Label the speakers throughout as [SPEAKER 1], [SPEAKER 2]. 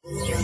[SPEAKER 1] Is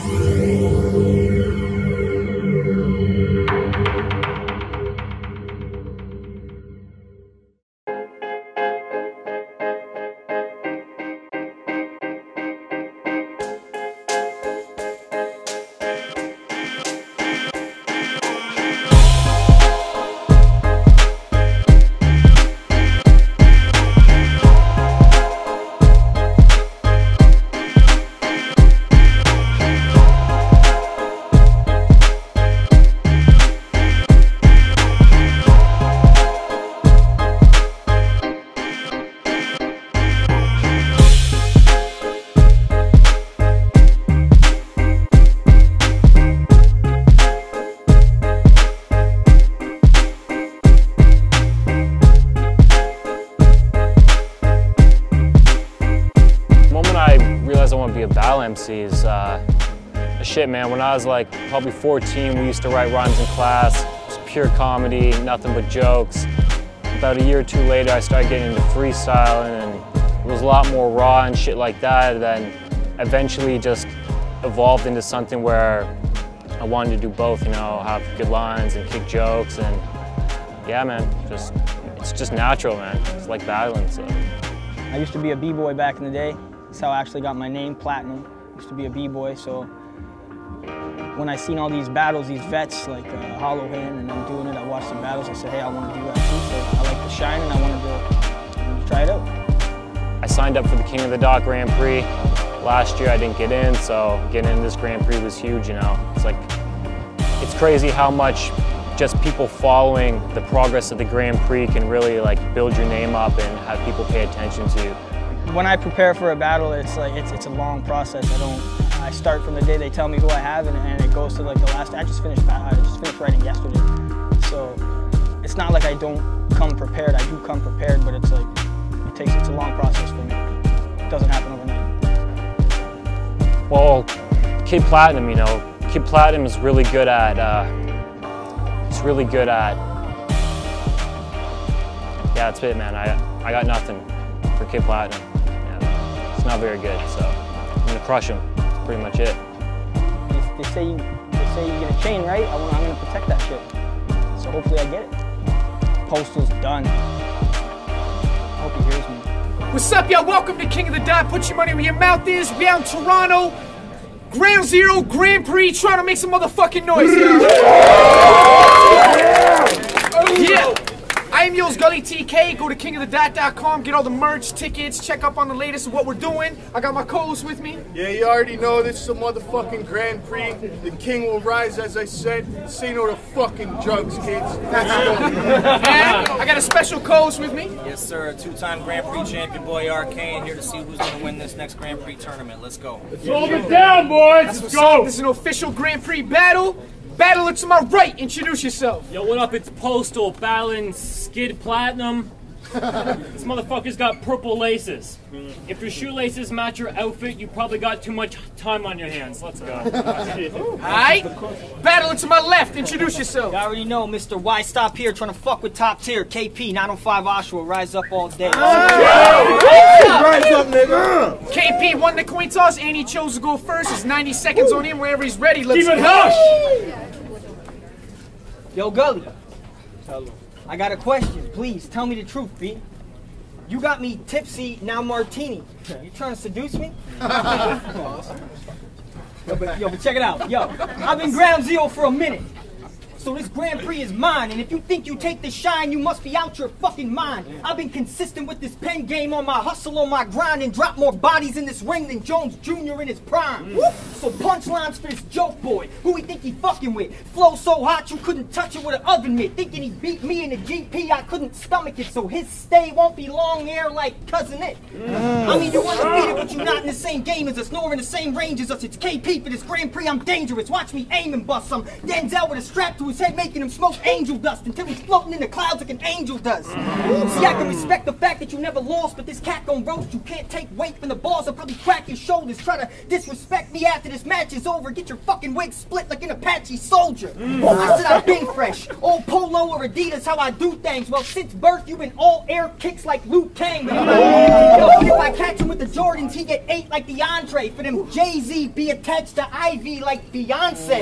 [SPEAKER 1] shit, man. When I was like probably 14, we used to write rhymes in class. It was pure comedy, nothing but jokes. About a year or two later, I started getting into freestyle, and it was a lot more raw and shit like that. Then eventually just evolved into something where I wanted to do both, you know, have good lines and kick jokes, and yeah, man, it's just natural, man. It's like battling. So
[SPEAKER 2] I used to be a b-boy back in the day. That's how I actually got my name, Platinum. Used to be a b-boy, so when I seen all these battles, these vets like Hollow Hand and them doing it, I watched the battles. I said, hey, I want to do that too. So I like the shine, and I wanted to try it out.
[SPEAKER 1] I signed up for the King of the Dot Grand Prix. Last year I didn't get in, so getting in this Grand Prix was huge, you know. It's crazy how much just people following the progress of the Grand Prix can really like build your name up and have people pay attention to you.
[SPEAKER 2] When I prepare for a battle, it's a long process. I start from the day they tell me who I have, and it goes to like the last. I just finished writing yesterday, so it's not like I don't come prepared. I do come prepared, but it's like it's a long process for me. It doesn't happen overnight.
[SPEAKER 1] Well, Kid Platinum, you know, Kid Platinum is really good at. Yeah, that's it, man. I got nothing for Kid Platinum. Yeah, it's not very good, so I'm gonna crush him. That's pretty much it.
[SPEAKER 2] They say you get a chain, right? I'm gonna protect that shit. So hopefully I get it. Postal's done. I hope he hears me.
[SPEAKER 3] What's up, y'all? Welcome to King of the Dot. Put your money where your mouth is. We out in Toronto. Ground Zero, Grand Prix, trying to make some motherfucking noise. Yeah. I am yours, Gully TK. Go to kingofthedot.com, get all the merch, tickets, check up on the latest of what we're doing. I got my co-host with me.
[SPEAKER 4] Yeah, you already know this is a motherfucking Grand Prix. The king will rise, as I said. Say no to fucking drugs, kids. That's
[SPEAKER 3] And I got a special co-host with me.
[SPEAKER 5] Yes, sir. Two-time Grand Prix champion, Boy Arcane, here to see who's going to win this next Grand Prix tournament. Let's go.
[SPEAKER 3] Let's hold it down, boys. Let's go. This is an official Grand Prix battle. Battler to my right, introduce yourself.
[SPEAKER 6] Yo, what up? It's Postal battling Skid Platinum. This motherfucker's got purple laces. If your shoelaces match your outfit, you probably got too much time on your hands. Let's go.
[SPEAKER 3] Alright. Battler to my left, introduce yourself.
[SPEAKER 5] You already know, Mr. Why Stop Here, trying to fuck with top tier. KP, 905 Oshawa, rise up all day.
[SPEAKER 4] rise up, nigga.
[SPEAKER 3] KP won the coin toss and he chose to go first. It's 90 seconds on him wherever he's ready. Let's
[SPEAKER 6] Keep it
[SPEAKER 3] go.
[SPEAKER 6] hush!
[SPEAKER 5] Yo, Gully. I got a question. Please, tell me the truth, B. You got me tipsy, now martini. You trying to seduce me? Yo, but check it out. Yo, I've been Ground Zero for a minute. So this Grand Prix is mine, and if you think you take the shine, you must be out your fucking mind. I've been consistent with this pen game on my hustle, on my grind, and drop more bodies in this ring than Jones Jr. in his prime. So punchlines for this joke boy, who he think he fucking with. Flow so hot you couldn't touch it with an oven mitt. Thinking he beat me in the GP, I couldn't stomach it, so his stay won't be long air like Cousin It. I mean, you're undefeated, but you're not in the same game as us, nor in the same range as us. It's KP for this Grand Prix, I'm dangerous. Watch me aim and bust some Denzel with a strap to his his head, making him smoke angel dust until he's floating in the clouds like an angel does. See, I can respect the fact that you never lost, but this cat gon' roast. You can't take weight from the balls, I'll probably crack your shoulders. Try to disrespect me after this match is over. Get your fucking wig split like an Apache soldier. I said I've been fresh. Old Polo or Adidas, how I do things. Well, since birth, you've been all air kicks like Luke Kang. Yo, if I catch him with the Jordans, he get 8 like DeAndre. For them Jay-Z, be attached to Ivy like Beyonce.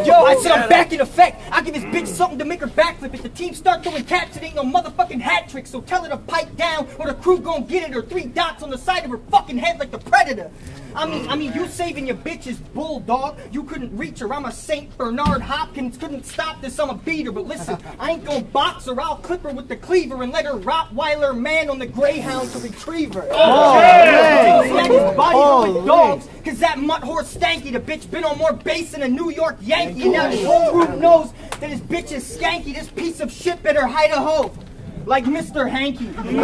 [SPEAKER 5] Yo, I said I'm back in effect. I give this bitch something to make her backflip. If the team start throwing caps, it ain't no motherfucking hat trick. So tell her to pipe down, or the crew gon' get it, or 3 dots on the side of her fucking head like the Predator. I mean, you saving your bitch's bulldog. You couldn't reach her. I'm a St. Bernard Hopkins. Couldn't stop this. I'm a beater. But listen, I ain't gonna box her. I'll clip her with the cleaver and let her Rottweiler man on the Greyhound to retrieve her. Body dogs, cause that mutt horse stanky. The bitch been on more bass than a New York Yankee. And now this whole room knows that his bitch is skanky. This piece of shit better hide a hoe. Like Mr. Hanky.
[SPEAKER 3] Alright,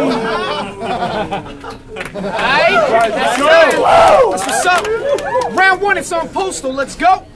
[SPEAKER 3] that's what's up. Round 1, it's on Postal. Let's go.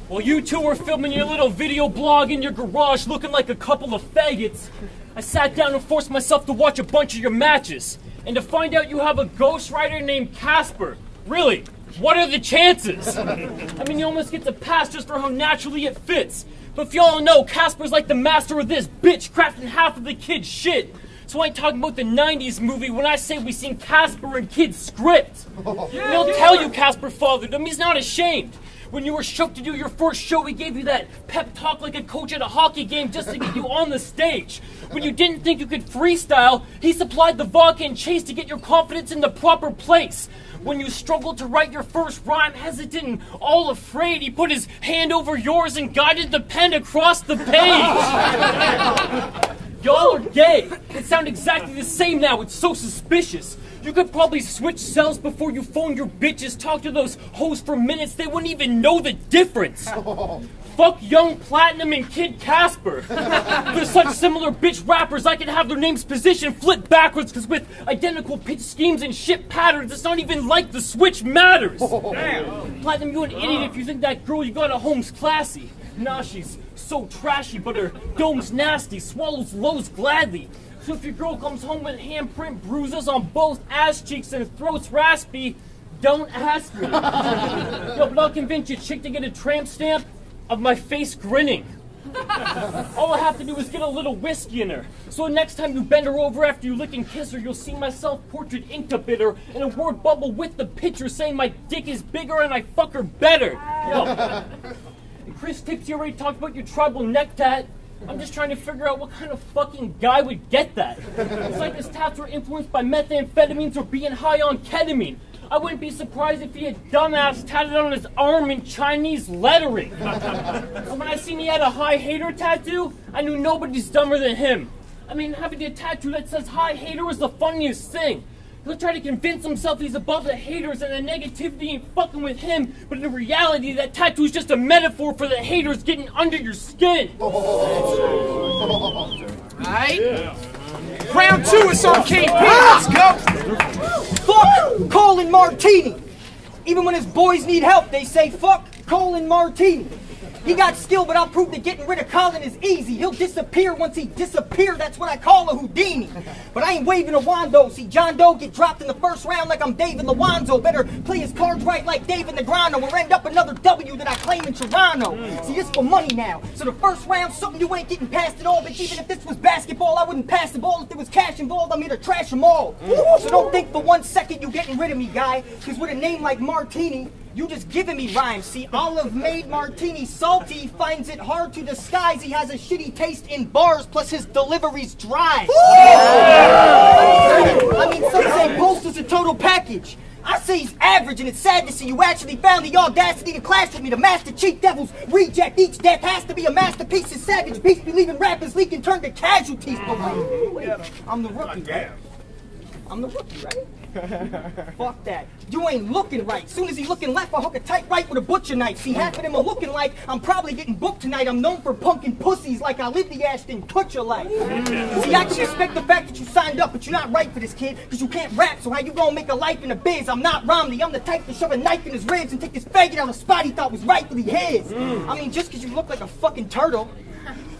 [SPEAKER 6] While you two were filming your little video blog in your garage looking like a couple of faggots, I sat down and forced myself to watch a bunch of your matches. And to find out you have a ghostwriter named Casper. Really, what are the chances? I mean, he almost gets a pass just for how naturally it fits. But if y'all know, Casper's like the master of this bitch, crafting half of the kid's shit. So I ain't talking about the 90s movie when I say we seen Casper in kid's script. And he'll tell you Casper fathered him, he's not ashamed. When you were shook to do your first show, he gave you that pep talk like a coach at a hockey game just to get you on the stage. When you didn't think you could freestyle, he supplied the vodka and chase to get your confidence in the proper place. When you struggled to write your first rhyme, hesitant and all afraid, he put his hand over yours and guided the pen across the page. Y'all are gay. It sounds exactly the same now. It's so suspicious. You could probably switch cells before you phone your bitches, talk to those hoes for minutes. They wouldn't even know the difference. Fuck Young Platinum and Kid Casper. They're such similar bitch rappers, I can have their names positioned flipped backwards, because with identical pitch schemes and shit patterns, it's not even like the switch matters. Damn. Platinum, you an idiot if you think that girl you got at home's classy. Nah, she's so trashy, but her dome's nasty, swallows lows gladly. So if your girl comes home with handprint bruises on both ass cheeks and throat's raspy, don't ask me. Yo, but I'll convince your chick to get a tramp stamp of my face grinning. All I have to do is get a little whiskey in her. So next time you bend her over after you lick and kiss her, you'll see my self-portrait inked up in her and a word bubble with the picture saying my dick is bigger and I fuck her better. Yo. And Chris Tipsy already talked about your tribal neck tat. I'm just trying to figure out what kind of fucking guy would get that. It's like his tats were influenced by methamphetamines or being high on ketamine. I wouldn't be surprised if he had dumbass tatted on his arm in Chinese lettering. And when I seen he had a hi hater tattoo, I knew nobody's dumber than him. I mean, having a tattoo that says hi hater is the funniest thing. He'll try to convince himself he's above the haters and the negativity ain't fucking with him, but in reality, that tattoo is just a metaphor for the haters getting under your skin.
[SPEAKER 3] Alright? Yeah. Round 2 is on KP. Let's go.
[SPEAKER 5] Fuck Colin Martini. Even when his boys need help, they say fuck Colin Martini. He got skill, but I'll prove that getting rid of Colin is easy. He'll disappear once he disappears. That's what I call a Houdini. But I ain't waving a wand though. See, John Doe get dropped in the first round like I'm David Lawanzo. Better play his cards right like David Negreanu or end up another W that I claim in Toronto. See, this for money now. So the first round, something you ain't getting past at all. But even if this was basketball, I wouldn't pass the ball. If there was cash involved, I'm here to trash them all. So don't think for 1 second you getting rid of me, guy. Because with a name like Martini, you just giving me rhymes. See, Olive made Martini salty, finds it hard to disguise. He has a shitty taste in bars, plus his delivery's dry. I mean, some say Postal's a total package. I say he's average, and it's sad to see you actually found the audacity to clash with me. The master cheat devils reject each death has to be a masterpiece. His savage beast be leaving rappers leaking, turn to casualties. But wait, I'm the rookie, right? I'm the rookie, right? Fuck that. You ain't looking right. Soon as he looking left, I hook a tight right with a butcher knife. See, half of them are looking like I'm probably getting booked tonight. I'm known for punking pussies like I live the Ashton Kutcher life. See, I can respect the fact that you signed up, but you're not right for this kid, because you can't rap, so how you gonna make a life in the biz? I'm not Romney. I'm the type to shove a knife in his ribs and take this faggot out of a spot he thought was rightfully his. I mean, just because you look like a fucking turtle.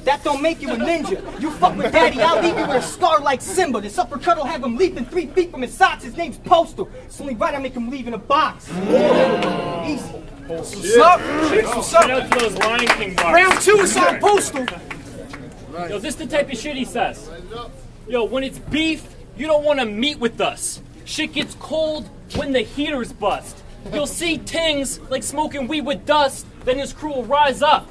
[SPEAKER 5] That don't make you a ninja. You fuck with daddy, I'll leave you with a scar like Simba. This uppercut will have him leaping 3 feet from his socks. His name's Postal. It's only right I make him leave in a box. Easy.
[SPEAKER 3] What's up? What's up?
[SPEAKER 6] Shout out to those Lion King bars.
[SPEAKER 3] Round 2 is on Postal.
[SPEAKER 6] Yo, this is the type of shit he says. Yo, when it's beef, you don't want to meet with us. Shit gets cold when the heaters bust. You'll see tings like smoking weed with dust, then his crew will rise up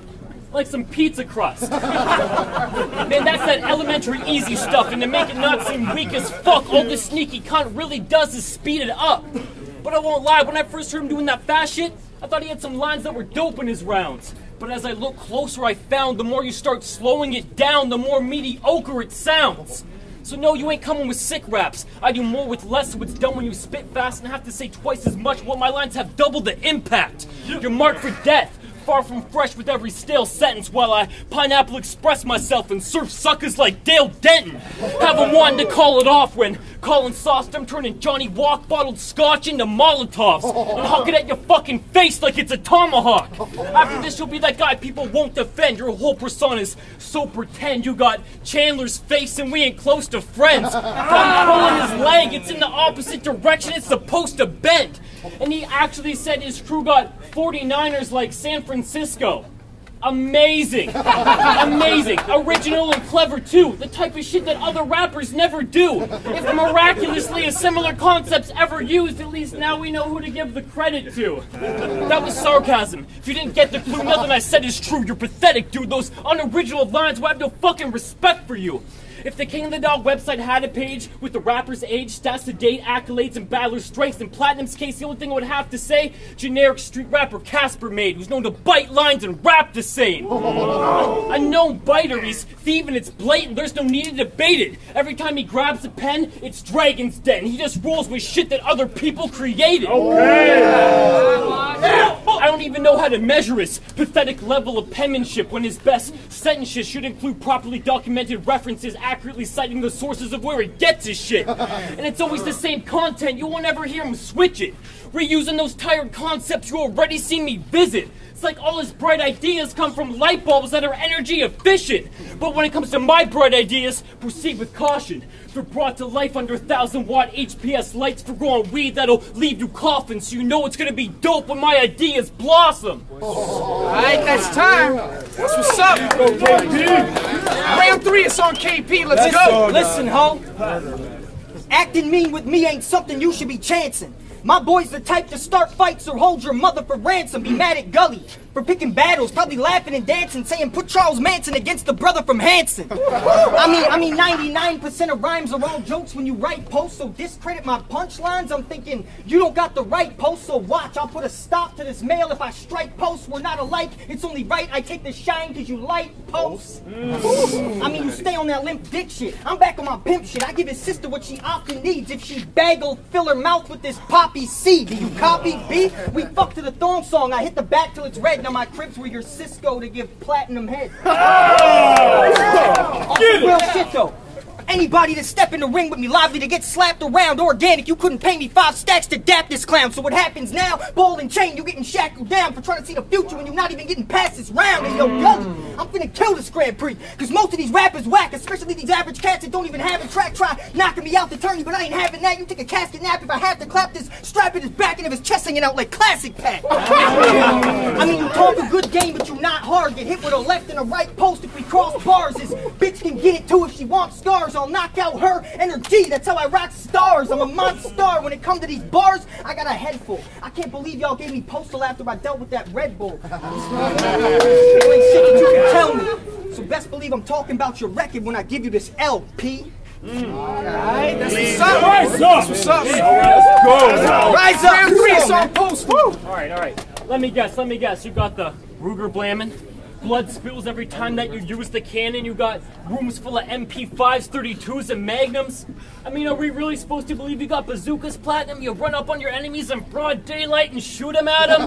[SPEAKER 6] like some pizza crust. Man, that's that elementary easy stuff, and to make it not seem weak as fuck, all this sneaky cunt really does is speed it up. But I won't lie, when I first heard him doing that fast shit, I thought he had some lines that were dope in his rounds. But as I look closer, I found the more you start slowing it down, the more mediocre it sounds. So no, you ain't coming with sick raps. I do more with less, so it's done when you spit fast and have to say twice as much while my lines have double the impact. You're marked for death, far from fresh with every stale sentence, while I pineapple express myself and surf suckers like Dale Denton. Have them wanting to call it off when calling sauce, I'm turning Johnny Walk bottled scotch into Molotovs and huck it at your fucking face like it's a tomahawk. After this, you'll be that guy people won't defend. Your whole persona is so pretend. You got Chandler's face and we ain't close to friends. If I'm pulling his leg, it's in the opposite direction it's supposed to bend. And he actually said his crew got 49ers like San Francisco. Amazing. Amazing. Original and clever too. The type of shit that other rappers never do. If miraculously a similar concept's ever used, at least now we know who to give the credit to. That was sarcasm. If you didn't get the clue, nothing I said is true. You're pathetic, dude. Those unoriginal lines will have no fucking respect for you. If the King of the Dog website had a page with the rapper's age, stats to date, accolades, and battler's strengths, in Platinum's case, the only thing I would have to say, generic street rapper Casper made, who's known to bite lines and rap the same. A known biter, he's thieving, it's blatant, there's no need to debate it. Every time he grabs a pen, it's Dragon's Den. He just rolls with shit that other people created. I don't even know how to measure his pathetic level of penmanship when his best sentences should include properly documented references, accurately citing the sources of where he gets his shit. And it's always the same content, you won't ever hear him switch it. Reusing those tired concepts you already seen me visit. It's like all his bright ideas come from light bulbs that are energy efficient. But when it comes to my bright ideas, proceed with caution. They're brought to life under 1,000-watt HPS lights for growing weed that'll leave you coughing, so you know it's gonna be dope when my ideas blossom.
[SPEAKER 3] Alright, that's time. That's what's up. Round 3 is on KP. Let's go.
[SPEAKER 5] Listen, ho. Acting mean with me ain't something you should be chancing. My boy's the type to start fights or hold your mother for ransom. Be mad at Gully for picking battles, probably laughing and dancing, saying put Charles Manson against the brother from Hanson. I mean 99% of rhymes are all jokes when you write posts, so discredit my punchlines. I'm thinking you don't got the right post, so watch, I'll put a stop to this mail if I strike posts. We're not alike, it's only right I take the shine cause you like posts. I mean you stay on that limp dick shit, I'm back on my pimp shit. I give his sister what she often needs. If she bag'll fill her mouth with this poppy seed. Do you copy, B? We fuck to the thong song, I hit the back till it's red. Now my cribs were your Cisco to give platinum head. Real shit though. Anybody that step in the ring with me lively to get slapped around. Organic, you couldn't pay me 5 stacks to dap this clown. So what happens now? Ball and chain, you getting shackled down for trying to see the future when you're not even getting past this round. And yo, Gully, I'm finna kill this Grand Prix. Cause most of these rappers whack, especially these average cats that don't even have a track. Try knocking me out the tourney, but I ain't having that. You take a casket nap if I have to clap this strap in his back and of his chest hanging out like classic Pat. I mean, you talk a good game, but you not hard. Get hit with a left and a right post if we cross bars. This bitch can get it too if she wants scars. I'll knock out her energy, that's how I rock stars. I'm a monster when it comes to these bars. I got a head full. I can't believe y'all gave me Postal after I dealt with that Red Bull. There ain't shit that you can tell me. So best believe I'm talking about your record when I give you this LP.
[SPEAKER 3] Alright, that's what's up. That's what's up. Let's go. Rise up. Round 3 is on Postal.
[SPEAKER 6] Alright. Let me guess. You got the Ruger blamming. Blood spills every time that you use the cannon. You got rooms full of MP5s, 32s, and Magnums. I mean, are we really supposed to believe you got bazookas, Platinum? You run up on your enemies in broad daylight and shoot them at them?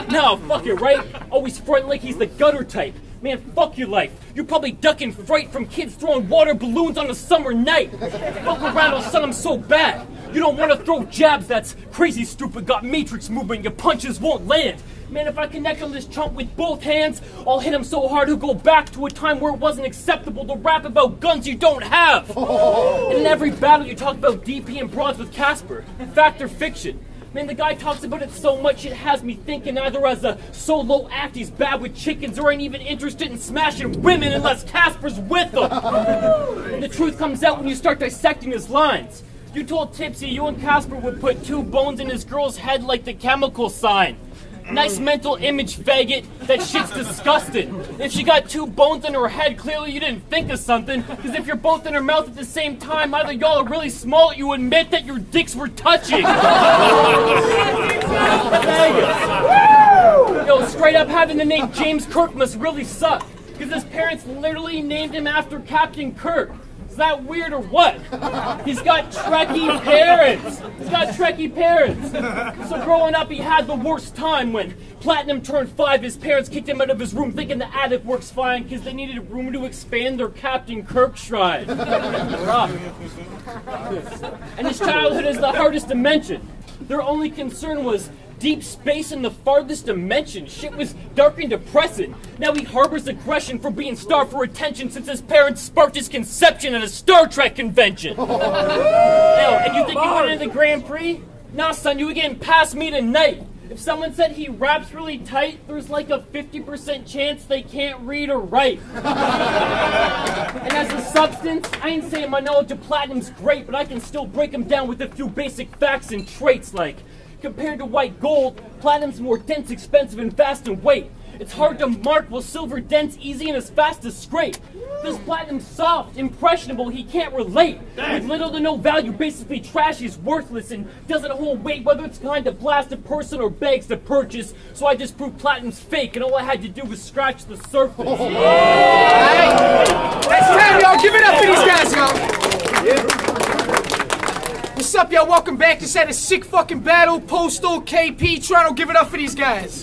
[SPEAKER 6] No, fuck it, right? Always fronting like he's the gutter type. Man, fuck your life. You're probably ducking fright from kids throwing water balloons on a summer night. Fuck around, I'll send them so bad. You don't want to throw jabs, that's crazy stupid. Got matrix movement, your punches won't land. Man, if I connect on this chump with both hands, I'll hit him so hard he'll go back to a time where it wasn't acceptable to rap about guns you don't have. And in every battle you talk about DP and bronze with Casper. Fact or fiction? Man, the guy talks about it so much it has me thinking either as a solo act he's bad with chickens or ain't even interested in smashing women unless Casper's with them. And the truth comes out when you start dissecting his lines. You told Tipsy you and Casper would put 2 bones in his girl's head like the chemical sign. Nice mental image, faggot. That shit's disgusting. If she got 2 bones in her head, clearly you didn't think of something. Because if you're both in her mouth at the same time, either y'all are really small or you admit that your dicks were touching. Yo, straight up having the name James Kirk must really suck. Because his parents literally named him after Captain Kirk. Is that weird or what? He's got Trekkie parents. So growing up, he had the worst time. When Platinum turned 5, his parents kicked him out of his room thinking the attic works fine because they needed a room to expand their Captain Kirk shrine. Rough. And his childhood is the hardest to mention. Their only concern was deep space in the farthest dimension. Shit was dark and depressing. Now he harbors aggression for being starved for attention since his parents sparked his conception at a Star Trek convention. And you think you went into the Grand Prix? Nah, son, you were getting past me tonight. If someone said he raps really tight, there's like a 50% chance they can't read or write. And as a substance, I ain't saying my knowledge of Platinum's great, but I can still break him down with a few basic facts and traits like, compared to white gold, Platinum's more dense, expensive, and fast in weight. It's hard to mark while silver dense, easy, and as fast as scrape. This Platinum's soft, impressionable, he can't relate. With little to no value, basically trash, he's worthless and doesn't hold weight, whether it's kind to blast a person or begs to purchase. So I just proved Platinum's fake, and all I had to do was scratch the surface.
[SPEAKER 3] That's time, y'all. Give it up for these guys, y'all. What's up, y'all? Welcome back. Just had a sick fucking battle. Postal, KP, Toronto. Give it up for these guys.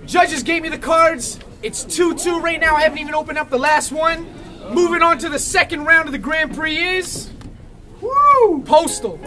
[SPEAKER 3] Judges gave me the cards. It's 2-2 right now. I haven't even opened up the last one. Moving on to the second round of the Grand Prix is... Woo! Postal.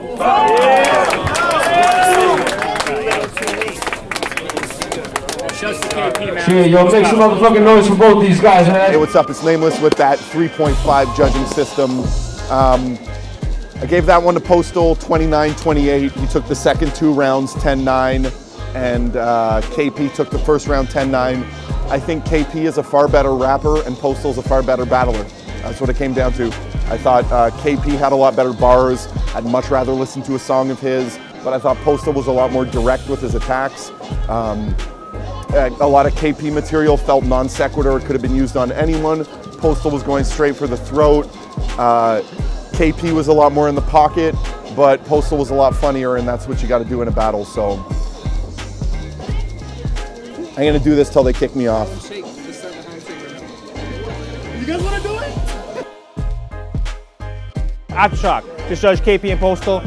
[SPEAKER 7] Shit, yo, make some motherfucking noise for both these guys, man.
[SPEAKER 8] Hey, what's up? It's Nameless with that 3.5 judging system. I gave that one to Postal 29-28. He took the second 2 rounds 10-9, and KP took the first round 10-9. I think KP is a far better rapper and Postal's a far better battler. That's what it came down to. I thought KP had a lot better bars. I'd much rather listen to a song of his, but I thought Postal was a lot more direct with his attacks. A lot of KP material felt non sequitur. It could have been used on anyone. Postal was going straight for the throat. KP was a lot more in the pocket, but Postal was a lot funnier, and that's what you got to do in a battle. So I'm going to do this till they kick me off.
[SPEAKER 3] You guys want to do it?
[SPEAKER 9] Aftershock. Just judged KP and Postal.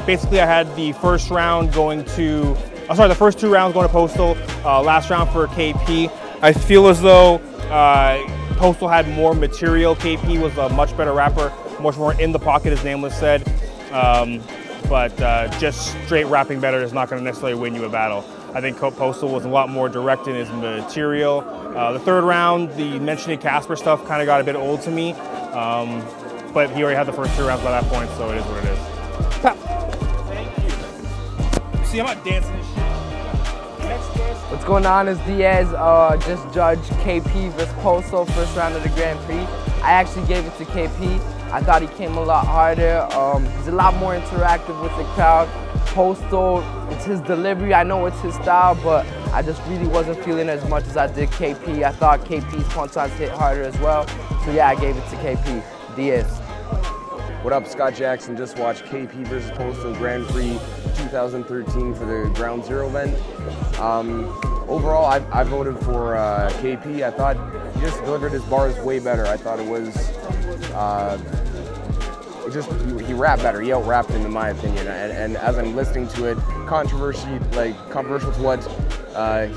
[SPEAKER 9] Basically, I had the first round going to, the first 2 rounds going to Postal, last round for KP. I feel as though Postal had more material. KP was a much better rapper, much more in the pocket, as Nameless said. But just straight rapping better is not going to necessarily win you a battle. I think Postal was a lot more direct in his material. The third round, the mentioning Casper stuff kind of got a bit old to me. But he already had the first 2 rounds by that point, so it is what it is. Thank you. See, I'm not dancing this shit.
[SPEAKER 10] What's going on? It's Diaz. Just judged KP versus Postal, first round of the Grand Prix. I actually gave it to KP. I thought he came a lot harder. He's a lot more interactive with the crowd. Postal, it's his delivery. I know it's his style, but I just really wasn't feeling as much as I did KP. I thought KP's punchlines hit harder as well. So yeah, I gave it to KP. Diaz.
[SPEAKER 11] What up, Scott Jackson? Just watched KP versus Postal Grand Prix 2013 for the Ground Zero event. Overall, I voted for KP. I thought he just delivered his bars way better. I thought it was, he rapped better. He out-rapped him, in my opinion. And as I'm listening to it, controversial to what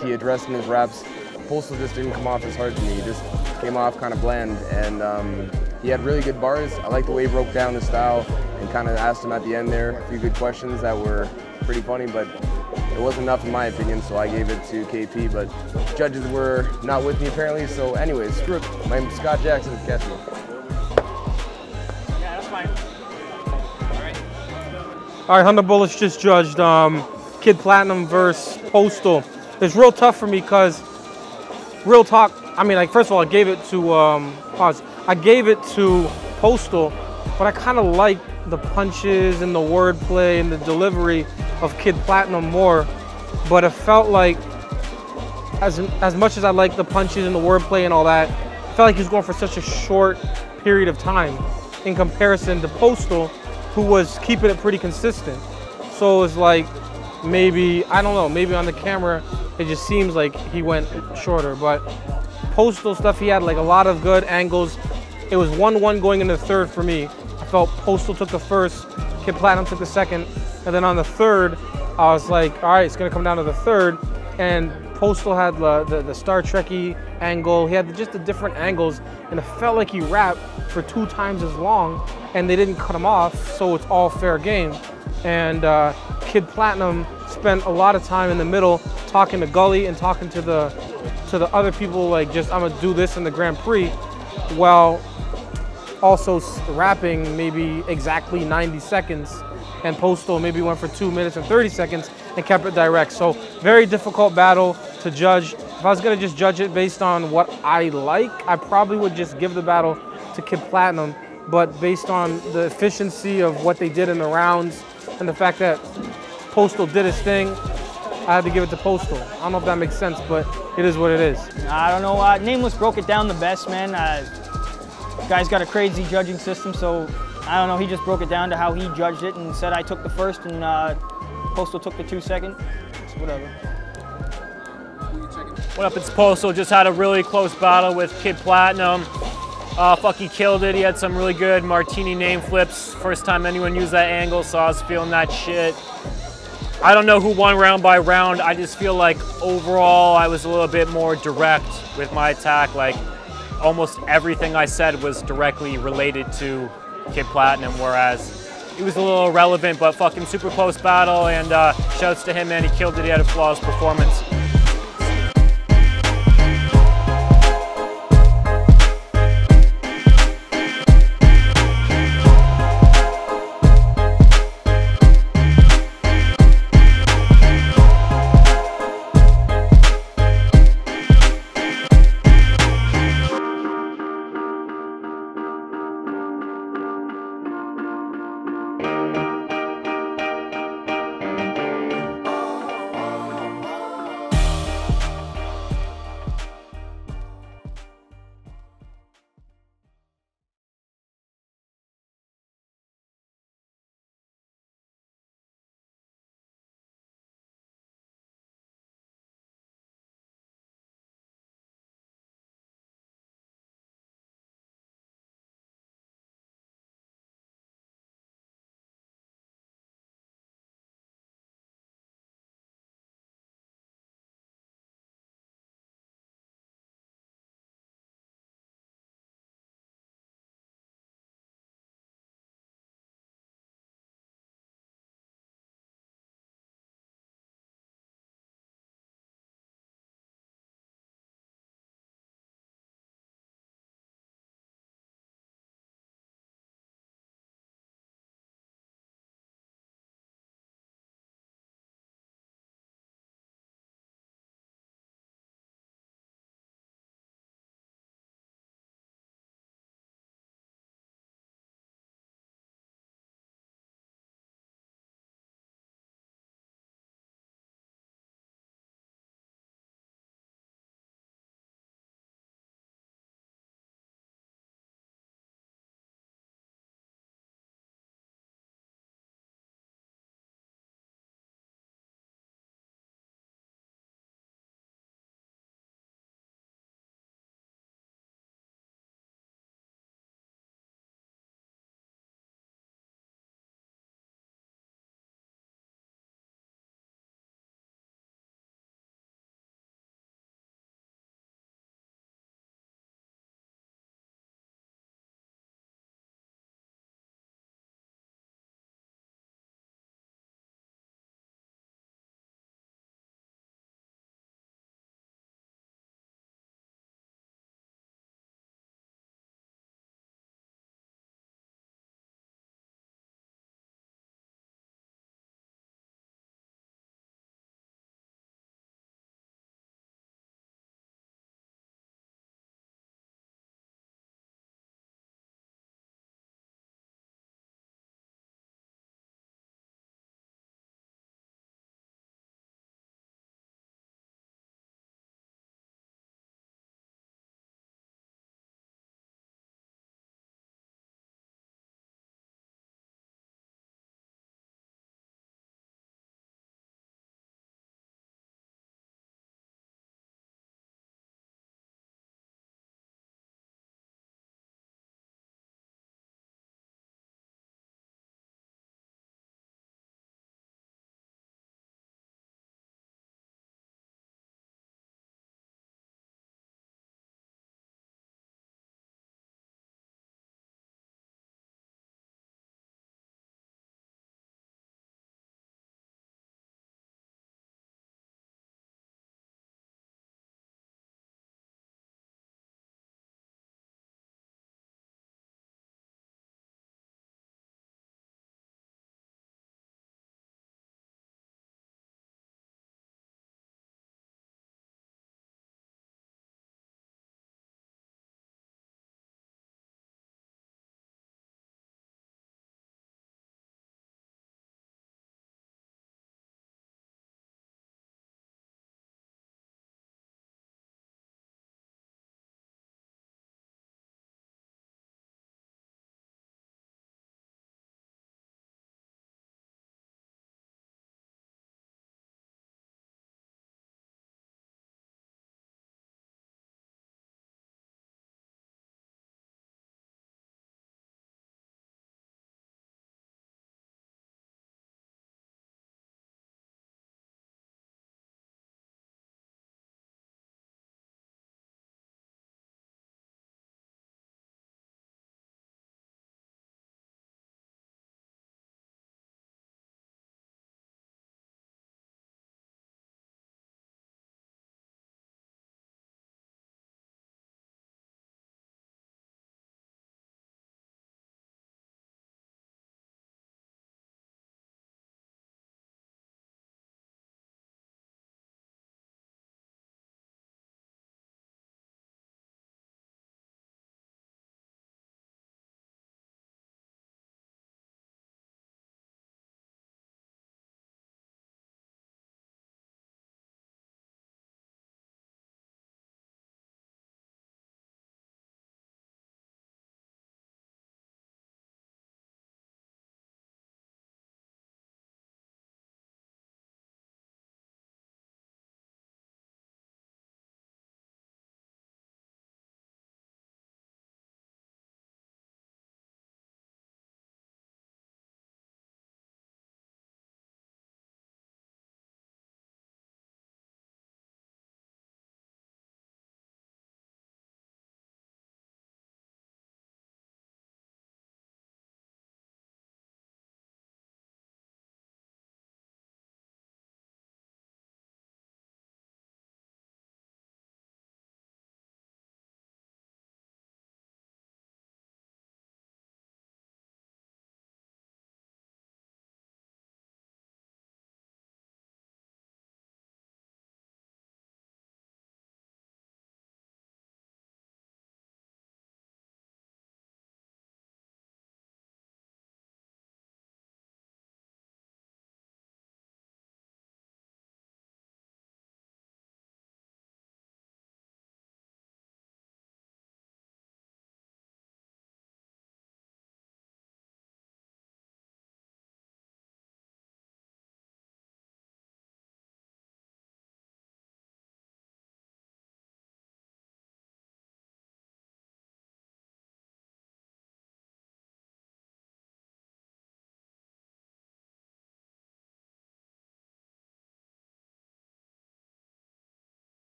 [SPEAKER 11] he addressed in his raps, Postal just didn't come off as hard to me. He just came off kind of bland, and he had really good bars. I like the way he broke down the style and kind of asked him at the end there a few good questions that were pretty funny, but it wasn't enough in my opinion, so I gave it to KP, but judges were not with me apparently, so anyways, screw it. My name's Scott Jackson, catch me.
[SPEAKER 5] Yeah, that's fine.
[SPEAKER 9] All right, Hunter Bullets just judged Kid Platinum versus Postal. It's real tough for me because, real talk, I mean, like, first of all, I gave it to, I gave it to Postal, but I kind of like the punches and the wordplay and the delivery of Kid Platinum more, but it felt like, as much as I like the punches and the wordplay and all that, it felt like he was going for such a short period of time in comparison to Postal, who was keeping it pretty consistent. So it's like, maybe, I don't know, maybe on the camera, it just seems like he went shorter, but Postal stuff, he had like a lot of good angles. It was 1-1 going into the third for me. I felt Postal took the first, Kid Platinum took the second, and then on the third, I was like, all right, it's gonna come down to the third, and Postal had the Star Trek-y angle. He had just the different angles, and it felt like he rapped for 2 times as long, and they didn't cut him off, so it's all fair game. And Kid Platinum spent a lot of time in the middle talking to Gully and talking to the other people, like, just, I'm gonna do this in the Grand Prix, while also rapping maybe exactly 90 seconds, and Postal maybe went for 2 minutes and 30 seconds and kept it direct. So very difficult battle to judge. If I was gonna just judge it based on what I like, I probably would just give the battle to Kid Platinum, but based on the efficiency of what they did in the rounds and the fact that Postal did his thing, I had to give it to Postal. I don't know if that makes sense, but it is what it is.
[SPEAKER 2] I don't know. Nameless broke it down the best, man. Guy's got a crazy judging system, so I don't know. He just broke it down to how he judged it and said I took the first and Postal took the 2 second. So whatever.
[SPEAKER 1] What up, it's Postal. Just had a really close battle with Kid Platinum. He killed it. He had some really good martini name flips. First time anyone used that angle, so I was feeling that shit. I don't know who won round by round. I just feel like overall I was a little bit more direct with my attack. Like almost everything I said was directly related to Kid Platinum, whereas he was a little irrelevant, but fucking super close battle, and shouts to him, man. He killed it. He had a flawless performance.